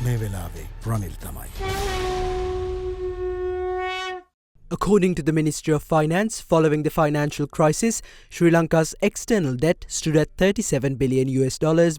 මේ වෙලාවේ රනිල් තමයි. According to the Ministry of Finance, following the financial crisis, Sri Lanka's external debt stood at $37 billion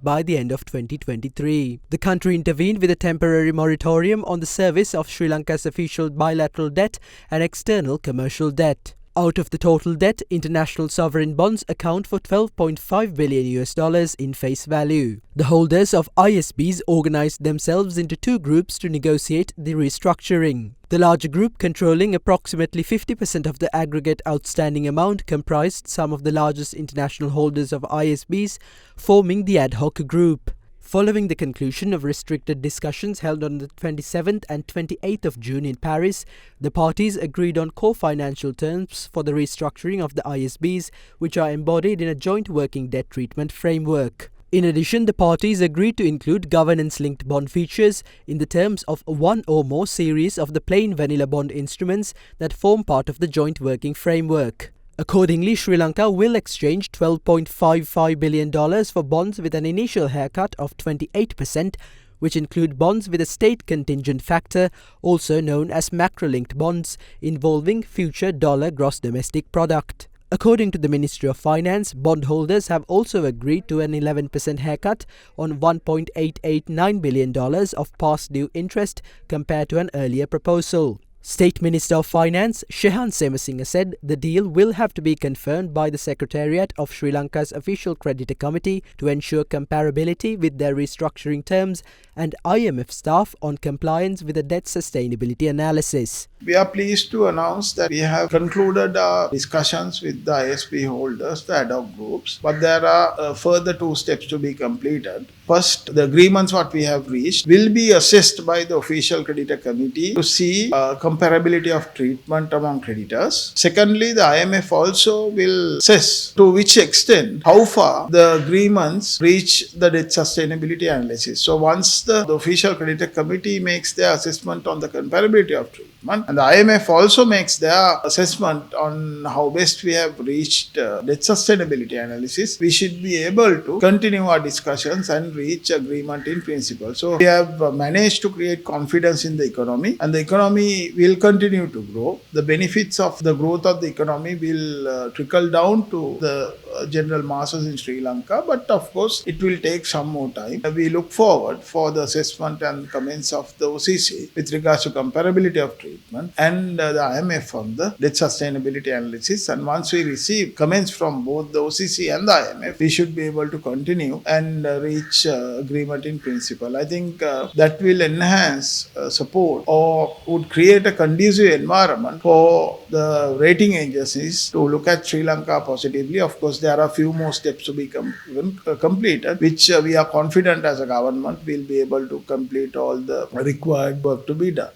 by the end of 2023. The country intervened with a temporary moratorium on the service of Sri Lanka's official bilateral debt and external commercial debt. Out of the total debt, international sovereign bonds account for $12.5 billion in face value. The holders of ISBs organized themselves into two groups to negotiate the restructuring. The larger group, controlling approximately 50% of the aggregate outstanding amount, comprised some of the largest international holders of ISBs, forming the ad hoc group. Following the conclusion of restricted discussions held on the 27th and 28th of June in Paris, the parties agreed on core financial terms for the restructuring of the ISBs, which are embodied in a joint working debt treatment framework. In addition, the parties agreed to include governance-linked bond features in the terms of one or more series of the plain vanilla bond instruments that form part of the joint working framework. Accordingly, Sri Lanka will exchange $12.55 billion for bonds with an initial haircut of 28%, which include bonds with a state contingent factor, also known as macro-linked bonds, involving future dollar gross domestic product. According to the Ministry of Finance, bondholders have also agreed to an 11% haircut on $1.889 billion of past due interest compared to an earlier proposal. State Minister of Finance Shehan Semasinga said the deal will have to be confirmed by the Secretariat of Sri Lanka's Official Creditor Committee to ensure comparability with their restructuring terms and IMF staff on compliance with the debt sustainability analysis. We are pleased to announce that we have concluded our discussions with the ISP holders, the ad hoc groups, but there are further two steps to be completed. First, the agreements what we have reached will be assessed by the Official Creditor Committee to see comparability of treatment among creditors. Secondly, the IMF also will assess to which extent, how far the agreements reach the debt sustainability analysis. So once the Official Creditor Committee makes their assessment on the comparability of treatment, and the IMF also makes their assessment on how best we have reached debt sustainability analysis, we should be able to continue our discussions and reach agreement in principle. So we have managed to create confidence in the economy, and the economy will continue to grow. The benefits of the growth of the economy will trickle down to the general masses in Sri Lanka, but of course it will take some more time. We look forward for the assessment and comments of the OCC with regards to comparability of treatment and the IMF on the debt sustainability analysis, and once we receive comments from both the OCC and the IMF, we should be able to continue and reach agreement in principle. I think that will enhance support or would create a conducive environment for the rating agencies to look at Sri Lanka positively. Of course, there are a few more steps to be completed, which we are confident as a government will be able to complete all the required work to be done.